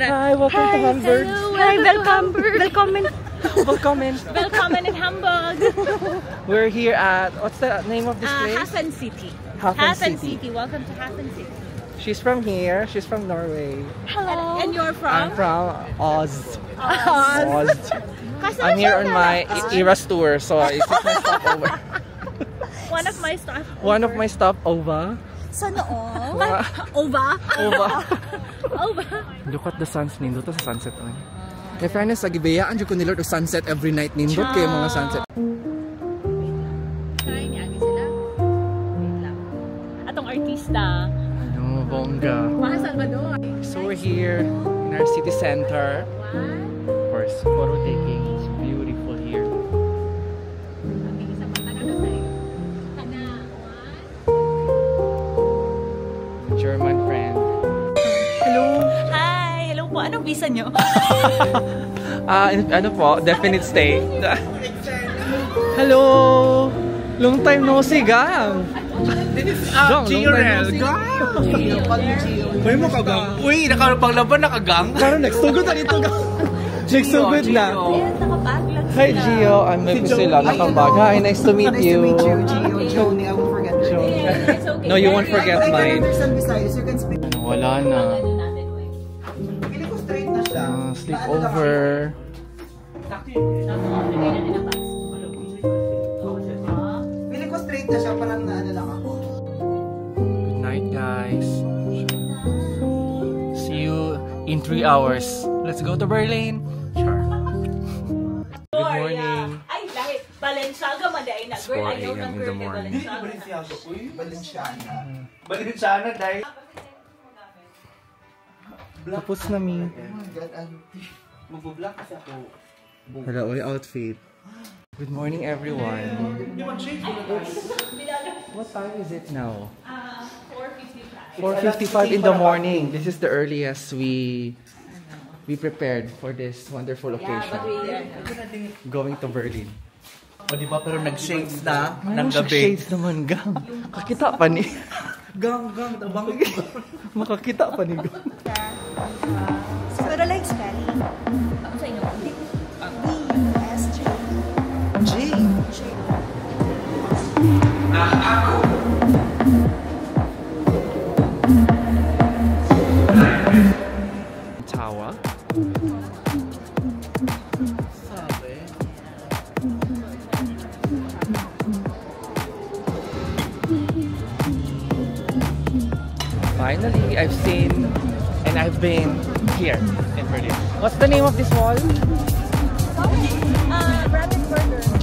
Hi, welcome to Hamburg. Hi, welcome. Welcome In Hamburg. We're here at, what's the name of this place? Hafen City. Hafen City. Welcome to Hafen City. She's from here. She's from Norway. Hello. And you're from? I'm from Oz. Oz. I'm here on my Eras tour, so it's my stopover. One of my stopover. Sana all? Ova? Look at the suns, nindot sa sunset. In fairness, sa gibiyaan ko nilot og sunset every night, nindot kayo mga sunset. Hi, niagi sila. Atong artista. Ano, bongga. Mga Salvador. So we're here in our city center. Of course, photo taking. It's beautiful here. German friend. Hello. Hi. Hello po. Anong visa nyo? Ano po? Definite stay. Hello. Long time no see, gang. Gio Rel. Uy, mo kagang. Uy, nakapaglaban nakagang. Parang nagsugod na dito, gang. Nagsugod na. Hi, Gio. I'm maybe sila nakabag. Hi, nice to meet you. Gio, I won't forget. No, you won't forget mine. Wala na. Sleepover. Feeling ko straight na siya, parang naano lang ako. Good night, guys. See you in 3 hours. Let's go to Berlin. Sure. Good morning. Ay, dahil Balenciaga maday na. It's 4 a.m. in the morning. Balenciaga dahil. Tapos na mi. Mag-block kasi ako. Hello, outfit. Good morning, everyone. What time is it now? 4:55 in the morning. This is the earliest we prepared for this wonderful occasion. Going to Berlin. O diba pero nag-shades na ng Anong gabi. shades naman, gang? Kakita pa ni... Gang, tabang. Makakita pa ni gang. Pero like spelling. Ako sa inyo. D-U-S-J. G. Tawa. Finally, I've seen and I've been here in Berlin. What's the name of this wall?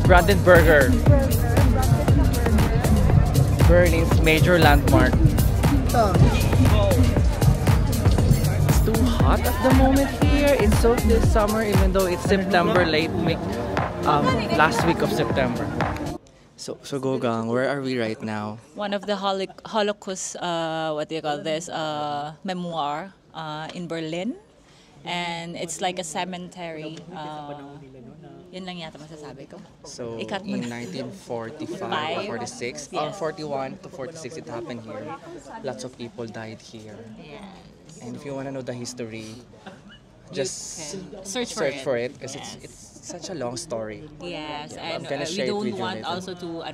Brandenburger. Berlin's major landmark. It's too hot at the moment here. It's so this summer, even though it's September, last week of September. So Gogang, where are we right now? One of the Holocaust, what do you call this, memoir in Berlin. And it's like a cemetery. Yun lang yata masasabi ko. So in 1945, 46, Yes. 41 to 46, it happened here. Lots of people died here. Yes. And if you want to know the history, just Search for it because it's such a long story. Yes, and gonna we share it don't with you want later. also to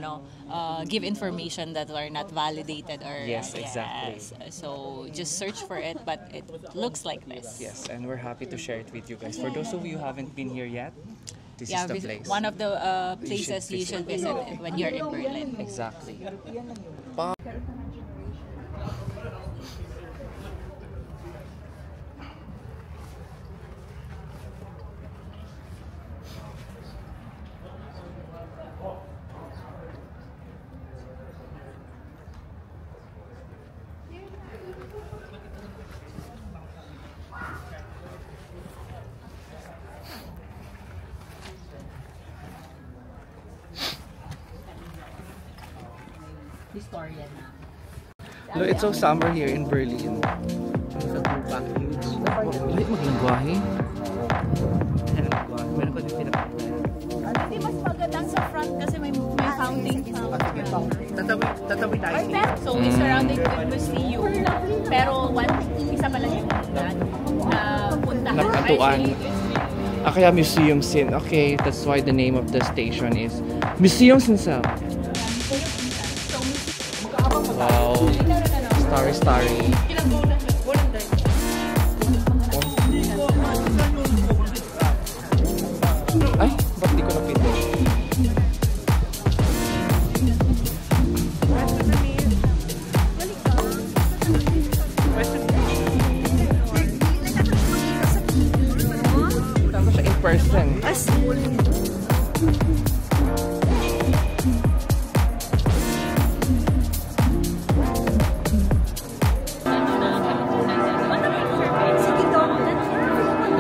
give information that are not validated or Yes, exactly. So just search for it, but it looks like this. Yes, and we're happy to share it with you guys. For those of you who haven't been here yet, this is the place. One of the places you visit. should visit when you're in Berlin. Exactly. istorya na. Look, it's so summer here in Berlin. Ulit maglangwahe. Meron ko din pinapakita. Hindi mas magandang sa front kasi may fountain. Tatawi tayo. So we surrounded with museum. Pero isa pa lang yung na puntahan. Nagkatuan. Kaya Museum Sin. Okay, that's why the name of the station is Museum Sinsel. Wow. Starry. Ay, ba't di ko napindot? Saan ko siya in person?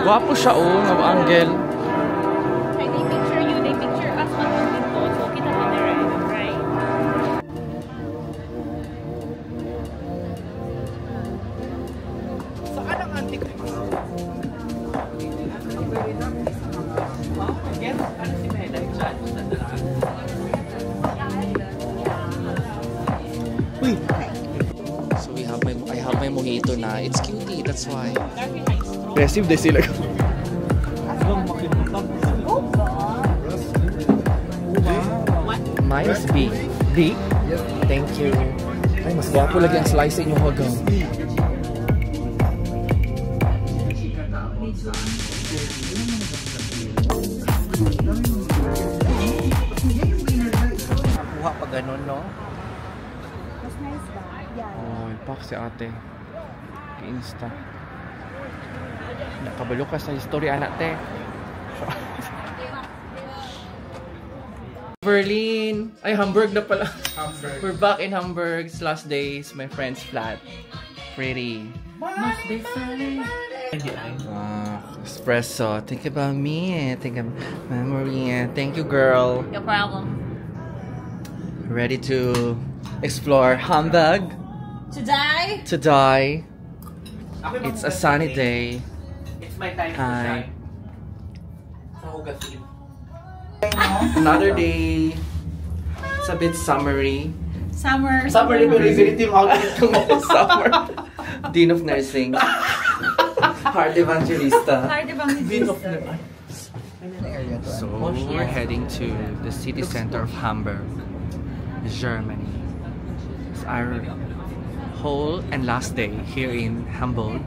Gwapo siya ng angle. They picture you, they picture us on the window. So kita mo na right? Saan ang antik? So I have my mojito na. It's cutie, that's why. Aggressive din sila. Mine is B. D? Thank you. Ay, mas gwapo lagi ang slice inyo hagang. Kuha pa ganun, no? Mas nice ba? Yeah. Oh, pak si ate. Insta. Nakabalo ka sa history, anak te. Berlin! Ay, Hamburg na pala. Hamburg. We're back in Hamburg. It's last days. My friend's flat. Pretty. Must be fun. Espresso. Think about me. Think of memory. Thank you, girl. No problem. Ready to explore Hamburg Today? today. It's a sunny day. It's my time to Hi. shine. Sa hugasin. Another day. It's a bit summery. Summer. Summer liberty yung outfit ko. Summer. Dean of Nursing. Heart Evangelista. So we're heading to the city center of Hamburg, Germany. It's our whole and last day here in Hamburg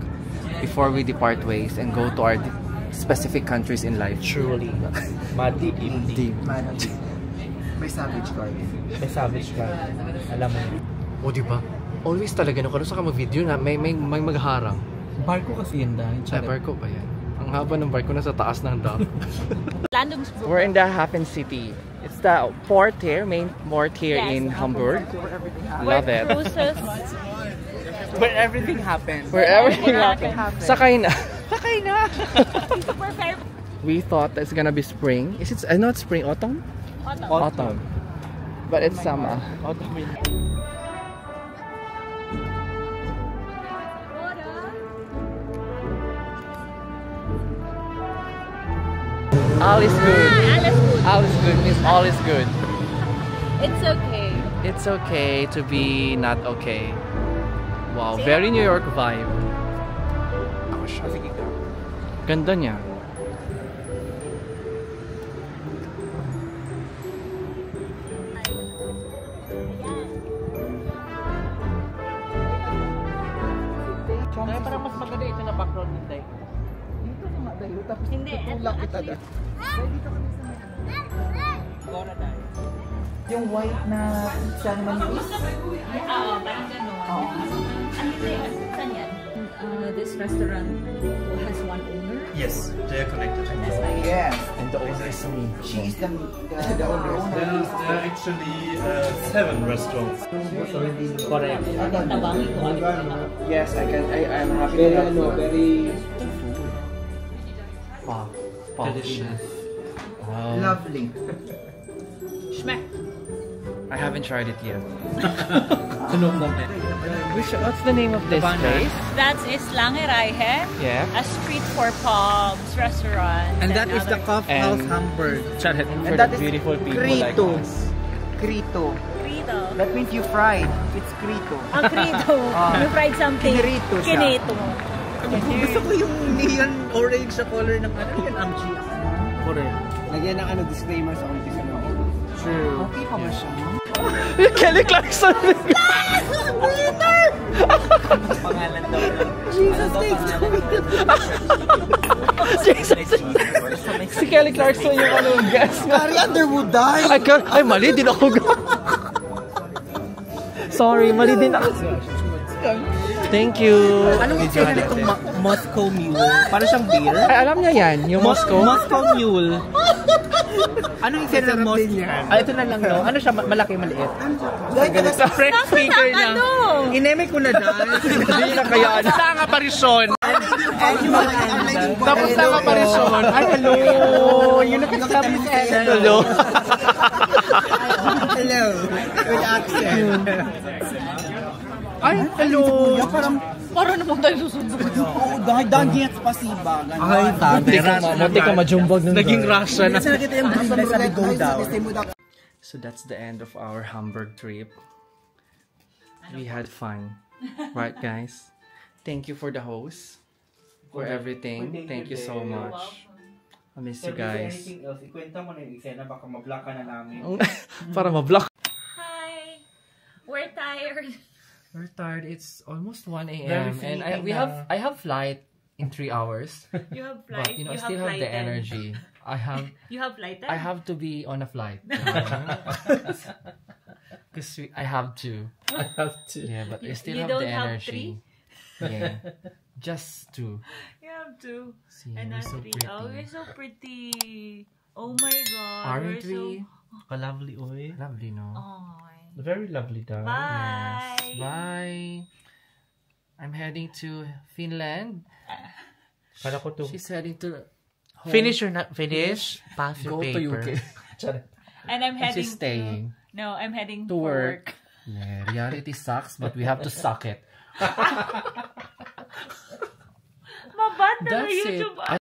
before we depart ways and go to our specific countries in life. Truly. Madi Deep. May savage card. May savage ka. Alam mo. O diba? Always talaga no, kung saan ka mag-video na may magharang. Barko kasi yun dahil. Ay, barko pa yan. Ang haba ng barko nasa taas ng dock. Landungsbrück. We're in the Hafen City. It's the port here, main port here in Hamburg. Love it. Cruises. Where everything happens. Where everything happens. Sakay na. Sakay na. Super fair. We thought it's gonna be spring. Is it not spring? Autumn? Autumn. But it's summer. All is good. Alles gut. All is good means all is good. It's okay. It's okay to be not okay. Wow, very New York vibe. Ganda niya. Kaya parang mas maganda ito na background din tayo. Dito na nga tayo. Tapos Hindi, tutulak kita actually- dahil. Dito kami sa may Gora tayo. yung white na San Manuel. Parang gano'n. Saan yan? This restaurant has one owner. Yes, they are connected. Yes. And the owner is me. She is the owner. There are actually 7 restaurants. Correct. Tabangin ko. Yes, I'm happy with that. Very Delicious. Wow. lovely. Schmeck. I haven't tried it yet. What's the name of this place? That is Langeraihe, Yeah. a street for palms restaurant. And that is the other- Kaufhaus Hamburg. And that is beautiful people like Krito. us. Krito. Krito. That means you fried. It's Krito. Ang Krito. You fried something. Kinirito siya. Kinito. Gusto ko yung neon orange sa color ng ano yan, amchi. Correct. Lagyan ng disclaimer sa umpisa ng video. True. Okay pa ba siya? Kelly Clarkson! Pangalan daw. Jesus takes the Si Kelly Clarkson yung ano, guess nga. Carrie Underwood died! Ay, mali din ako. Sorry, mali din ako. Thank you. Anong eksena nitong Moscow Mule? Parang siyang beer? Ay, alam niya yan, yung Moscow. Moscow Mule. Anong eksena ng Moscow? Ito na lang, no? Ano siya? Malaki, maliit? Sa French speaker niya. Ineme ko na dyan. Hindi na kaya. Tapos na aparisyon. Tapos na aparisyon. Ay, hello. You look at Sabi's head. Hello. Hello. With accent. Ay, hello. Parang naman tayo susunod. Oo, dahil gets pa si Bagan. Ay, Munti ka majumbag nun. Naging Russia na. Kasi nakita yung green sa go down. So that's the end of our Hamburg trip. We had fun. Right, guys? Thank you for the host. For everything. Thank you so much. I miss you guys. Ikwenta mo na yung eksena, baka mablock ka na namin. Para ma-block. Hi. We're tired. We're tired. It's almost 1 Very a.m. fleeting and I have flight in 3 hours. You have But flight. you know, I you still have the energy. You have flight. I have to be on a flight. Because I have to. Yeah, but I still You have don't the have energy. Yeah. Just to. You have to. See, And we're not so three. pretty. Oh, we're so pretty. Oh my God. Aren't we're we? Lovely, oy. Lovely, no? Oh. Very lovely daw. Bye. Yes. Bye. I'm heading to Finland. Kala ko to. She's heading to home. Finish or not finish? Pass your Go to paper. UK. And I'm And heading she's staying. No, I'm heading To for work. Yeah, reality sucks, but we have to suck it. Mabat na That's YouTube. it.